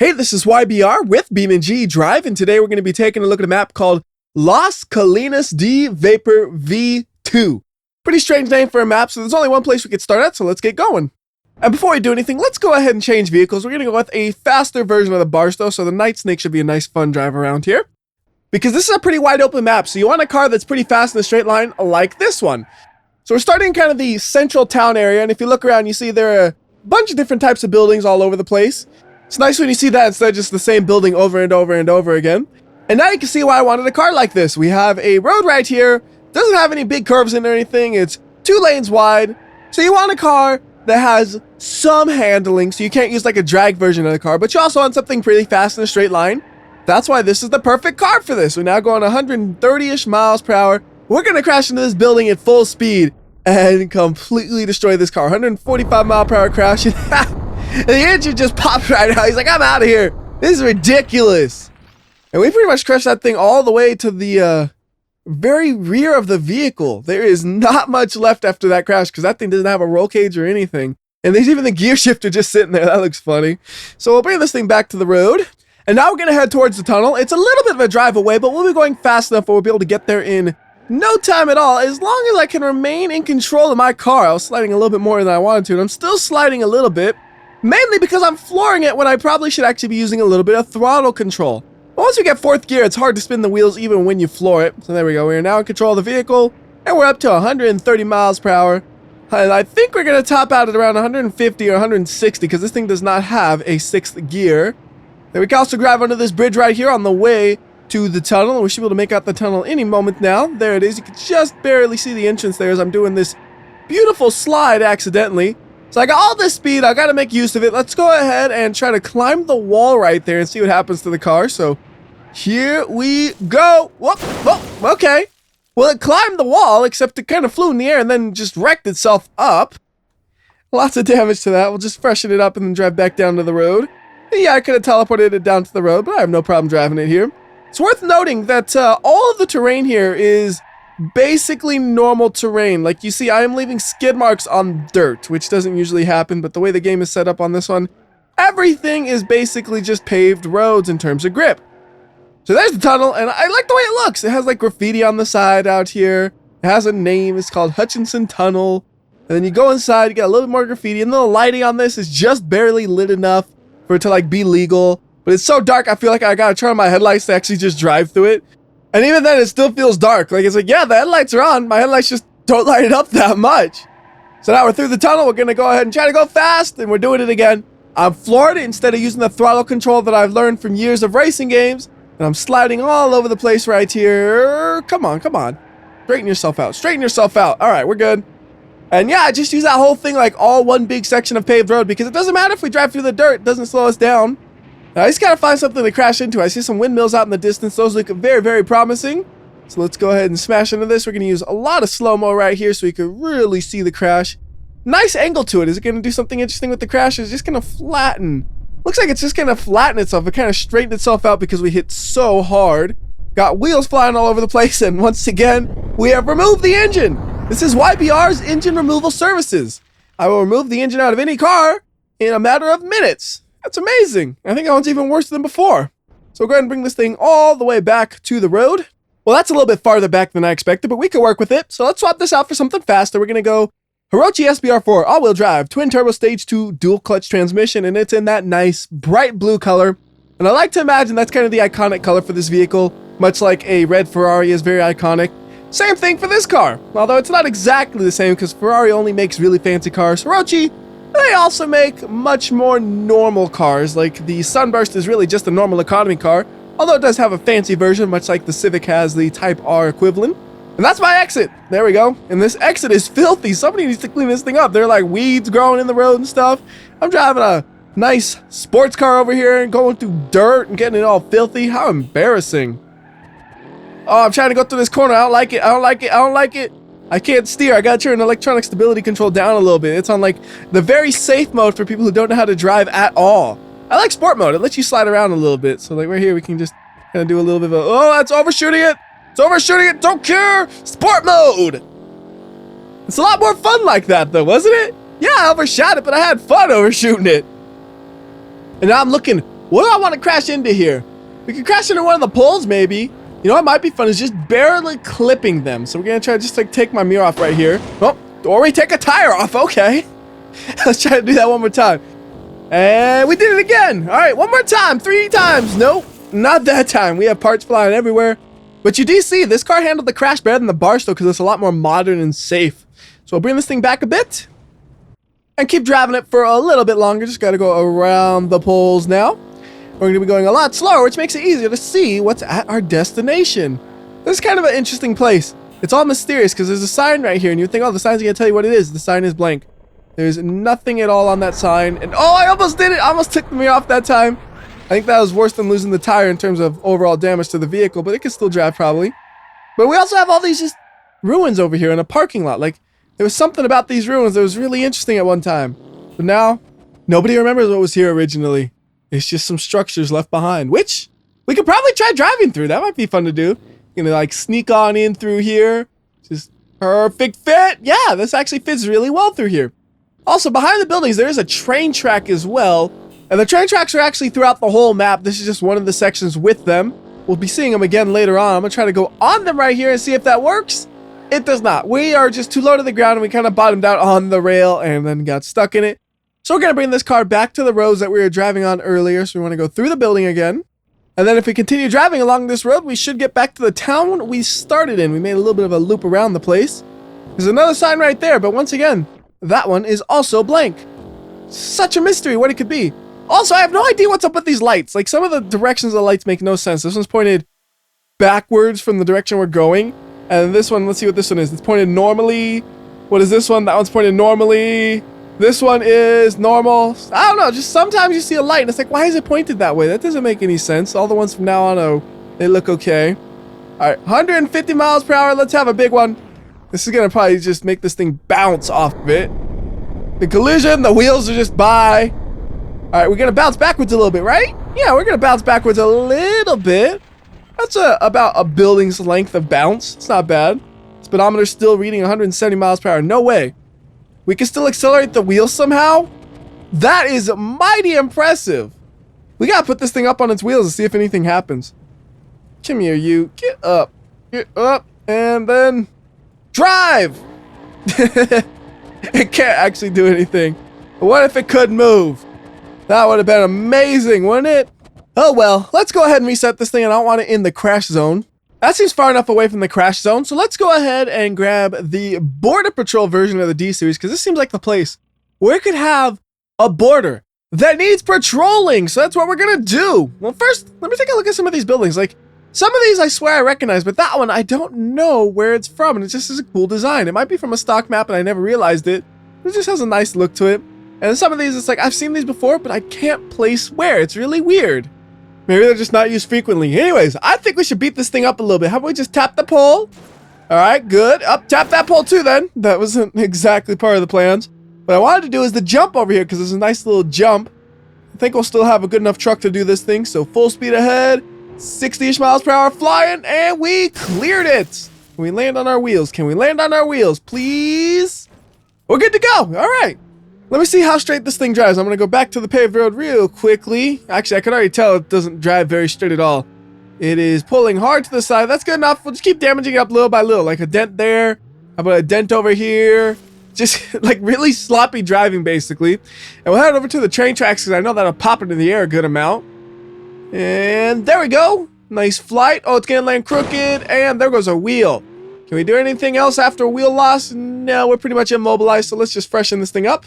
Hey, this is WhyBeAre with BeamNG.drive, and today we're going to be taking a look at a map called Las Colinilas de Vapor V2. Pretty strange name for a map, so there's only one place we could start at, so let's get going. And before we do anything, let's go ahead and change vehicles. We're going to go with a faster version of the Barstow, so the Night Snake should be a nice fun drive around here. Because this is a pretty wide open map, so you want a car that's pretty fast in a straight line like this one. So we're starting in kind of the central town area, and if you look around, you see there are a bunch of different types of buildings all over the place. It's nice when you see that instead of just the same building over and over and over again. And now you can see why I wanted a car like this. We have a road right here. Doesn't have any big curves in it or anything. It's 2 lanes wide. So you want a car that has some handling, so you can't use like a drag version of the car, but you also want something pretty fast in a straight line. That's why this is the perfect car for this. We're now going 130-ish miles per hour. We're going to crash into this building at full speed and completely destroy this car. 145 mile per hour crash. And the engine just popped right out. He's like, I'm out of here. This is ridiculous. And we pretty much crashed that thing all the way to the very rear of the vehicle. There is not much left after that crash because that thing doesn't have a roll cage or anything. And there's even the gear shifter just sitting there. That looks funny. So we'll bring this thing back to the road. And now we're going to head towards the tunnel. It's a little bit of a drive away, but we'll be going fast enough where we'll be able to get there in no time at all, as long as I can remain in control of my car. I was sliding a little bit more than I wanted to, and I'm still sliding a little bit. Mainly because I'm flooring it when I probably should actually be using a little bit of throttle control. But once we get 4th gear, it's hard to spin the wheels even when you floor it. So there we go. We are now in control of the vehicle, and we're up to 130 miles per hour. And I think we're going to top out at around 150 or 160 because this thing does not have a 6th gear. Then we can also grab under this bridge right here on the way to the tunnel. We should be able to make out the tunnel any moment now. There it is. You can just barely see the entrance there as I'm doing this beautiful slide accidentally. So I got all this speed, I gotta make use of it. Let's go ahead and try to climb the wall right there and see what happens to the car. So here we go. Whoop, whoop, okay. Well, it climbed the wall, except it kind of flew in the air and then just wrecked itself up. Lots of damage to that. We'll just freshen it up and then drive back down to the road. And yeah, I could have teleported it down to the road, but I have no problem driving it here. It's worth noting that all of the terrain here is basically normal terrain. Like you see, I am leaving skid marks on dirt, which doesn't usually happen, but the way the game is set up on this one, everything is basically just paved roads in terms of grip. So there's the tunnel, and I like the way it looks. It has like graffiti on the side out here. It has a name. It's called Hutchinson Tunnel. And then you go inside, you got a little bit more graffiti, and the lighting on this is just barely lit enough for it to like be legal. But it's so dark, I feel like I gotta turn on my headlights to actually just drive through it. And even then, it still feels dark. Like, it's like, yeah, the headlights are on. My headlights just don't light it up that much. So now we're through the tunnel. We're going to go ahead and try to go fast. And we're doing it again. I'm floored instead of using the throttle control that I've learned from years of racing games. And I'm sliding all over the place right here. Come on, come on. Straighten yourself out. Straighten yourself out. All right, we're good. And yeah, I just use that whole thing like all one big section of paved road because it doesn't matter if we drive through the dirt. It doesn't slow us down. I just gotta find something to crash into. I see some windmills out in the distance. Those look very, very promising. So let's go ahead and smash into this. We're gonna use a lot of slow-mo right here so we can really see the crash. Nice angle to it. Is it gonna do something interesting with the crash? It's just gonna flatten. Looks like it's just gonna flatten itself. It kind of straightened itself out because we hit so hard. Got wheels flying all over the place, and once again, we have removed the engine. This is WhyBeAre's engine removal services. I will remove the engine out of any car in a matter of minutes. That's amazing. I think that one's even worse than before. So we'll go ahead and bring this thing all the way back to the road. Well, that's a little bit farther back than I expected, but we could work with it. So let's swap this out for something faster. We're going to go Hirochi SBR4 all-wheel drive, twin-turbo stage 2 dual-clutch transmission, and it's in that nice bright blue color. And I like to imagine that's kind of the iconic color for this vehicle, much like a red Ferrari is very iconic. Same thing for this car, although it's not exactly the same because Ferrari only makes really fancy cars. Hirochi, they also make much more normal cars, like the Sunburst is really just a normal economy car, although it does have a fancy version, much like the Civic has the Type R equivalent. And that's my exit. There we go. And this exit is filthy. Somebody needs to clean this thing up. There are like weeds growing in the road and stuff. I'm driving a nice sports car over here and going through dirt and getting it all filthy. How embarrassing. Oh, I'm trying to go through this corner. I don't like it. I don't like it. I don't like it. I can't steer. I gotta turn electronic stability control down a little bit. It's on like the very safe mode for people who don't know how to drive at all. I like sport mode. It lets you slide around a little bit. So like right here, we can just kind of do a little bit of a, oh, that's overshooting it. It's overshooting it. Don't care. Sport mode. It's a lot more fun like that though, wasn't it? Yeah, I overshot it, but I had fun overshooting it. And now I'm looking What do I want to crash into here? We could crash into one of the poles, maybe. You know what might be fun is just barely clipping them. So we're going to try to just like take my mirror off right here. Oh, or we take a tire off. Okay. Let's try to do that one more time. And we did it again. All right, one more time. 3 times. Nope, not that time. We have parts flying everywhere. But you do see this car handled the crash better than the Barstow because it's a lot more modern and safe. So we'll bring this thing back a bit and keep driving it for a little bit longer. Just got to go around the poles now. We're going to be going a lot slower, which makes it easier to see what's at our destination. This is kind of an interesting place. It's all mysterious because there's a sign right here, and you think, oh, the sign's going to tell you what it is. The sign is blank. There's nothing at all on that sign. And oh, I almost did it. I almost took me off that time. I think that was worse than losing the tire in terms of overall damage to the vehicle, but it can still drive probably. But we also have all these just ruins over here in a parking lot. Like, there was something about these ruins that was really interesting at one time. But now, nobody remembers what was here originally. It's just some structures left behind, which we could probably try driving through. That might be fun to do. You know, like sneak on in through here. Just perfect fit. Yeah, this actually fits really well through here. Also, behind the buildings, there is a train track as well. And the train tracks are actually throughout the whole map. This is just one of the sections with them. We'll be seeing them again later on. I'm going to try to go on them right here and see if that works. It does not. We are just too low to the ground and we kind of bottomed out on the rail and then got stuck in it. So we're going to bring this car back to the roads that we were driving on earlier. So we want to go through the building again. And then if we continue driving along this road, we should get back to the town we started in. We made a little bit of a loop around the place. There's another sign right there, but once again, that one is also blank. Such a mystery what it could be. Also, I have no idea what's up with these lights. Like, some of the directions of the lights make no sense. This one's pointed backwards from the direction we're going. And this one, let's see what this one is. It's pointed normally. What is this one? That one's pointed normally. This one is normal. I don't know, just sometimes you see a light and it's like, why is it pointed that way? That doesn't make any sense. All the ones from now on, oh, they look okay. All right, 150 miles per hour. Let's have a big one. This is gonna probably just make this thing bounce off of it. The collision, the wheels are just by. All right, we're gonna bounce backwards a little bit, right? Yeah, we're gonna bounce backwards a little bit. That's about a building's length of bounce. It's not bad. Speedometer's still reading 170 miles per hour. No way. We can still accelerate the wheels somehow? That is mighty impressive. We gotta put this thing up on its wheels and see if anything happens. Come here, you. Get up, and then drive. It can't actually do anything. But what if it could move? That would have been amazing, wouldn't it? Oh well, let's go ahead and reset this thing. I don't want it in the crash zone. That seems far enough away from the crash zone, so let's go ahead and grab the Border Patrol version of the D-Series, because this seems like the place where it could have a border that needs patrolling, so that's what we're gonna do. Well, first, let me take a look at some of these buildings. Like, some of these I swear I recognize, but that one, I don't know where it's from, and it just has a cool design. It might be from a stock map, and I never realized it. It just has a nice look to it. And some of these, it's like, I've seen these before, but I can't place where. It's really weird. Maybe they're just not used frequently. Anyways, I think we should beat this thing up a little bit. How about we just tap the pole? All right, good. Up, tap that pole too then. That wasn't exactly part of the plans. What I wanted to do is the jump over here because there's a nice little jump. I think we'll still have a good enough truck to do this thing. So full speed ahead, 60-ish miles per hour flying, and we cleared it. Can we land on our wheels? Can we land on our wheels, please? We're good to go. All right. Let me see how straight this thing drives. I'm going to go back to the paved road real quickly. Actually, I can already tell it doesn't drive very straight at all. It is pulling hard to the side. That's good enough. We'll just keep damaging it up little by little. Like a dent there. How about a dent over here? Just like really sloppy driving, basically. And we'll head over to the train tracks because I know that'll pop into the air a good amount. And there we go. Nice flight. Oh, it's going to land crooked. And there goes a wheel. Can we do anything else after a wheel loss? No, we're pretty much immobilized. So let's just freshen this thing up.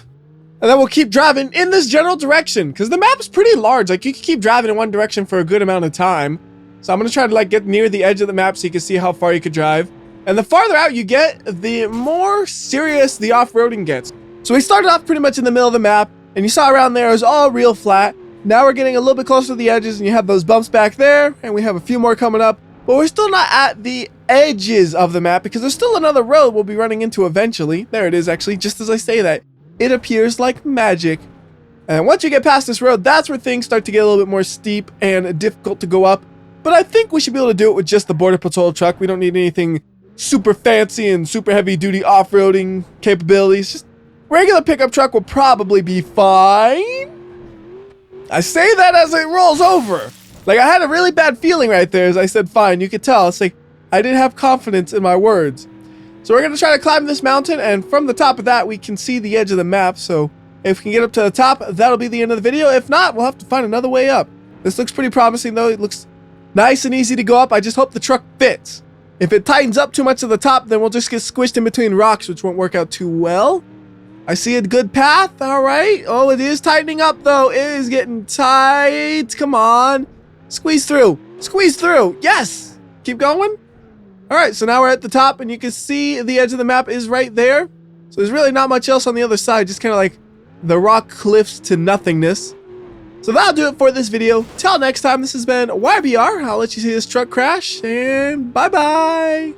And then we'll keep driving in this general direction because the map is pretty large. Like, you can keep driving in one direction for a good amount of time. So I'm going to try to like get near the edge of the map so you can see how far you could drive. And the farther out you get, the more serious the off-roading gets. So we started off pretty much in the middle of the map, and you saw around there it was all real flat. Now we're getting a little bit closer to the edges, and you have those bumps back there, and we have a few more coming up. But we're still not at the edges of the map because there's still another road we'll be running into eventually. There it is, actually, just as I say that. It appears like magic. And once you get past this road, that's where things start to get a little bit more steep and difficult to go up. But I think we should be able to do it with just the Border Patrol truck. We don't need anything super fancy and super heavy duty off-roading capabilities. Just regular pickup truck will probably be fine. I say that as it rolls over. Like, I had a really bad feeling right there as I said fine. You could tell. It's like I didn't have confidence in my words. So we're going to try to climb this mountain, and from the top of that, we can see the edge of the map. So if we can get up to the top, that'll be the end of the video. If not, we'll have to find another way up. This looks pretty promising, though. It looks nice and easy to go up. I just hope the truck fits. If it tightens up too much at the top, then we'll just get squished in between rocks, which won't work out too well. I see a good path. All right. Oh, it is tightening up, though. It is getting tight. Come on. Squeeze through. Squeeze through. Yes. Keep going. All right. So now we're at the top, and you can see the edge of the map is right there. So there's really not much else on the other side. Just kind of like the rock cliffs to nothingness. So that'll do it for this video. Till next time, this has been WhyBeAre. I'll let you see this truck crash, and bye-bye.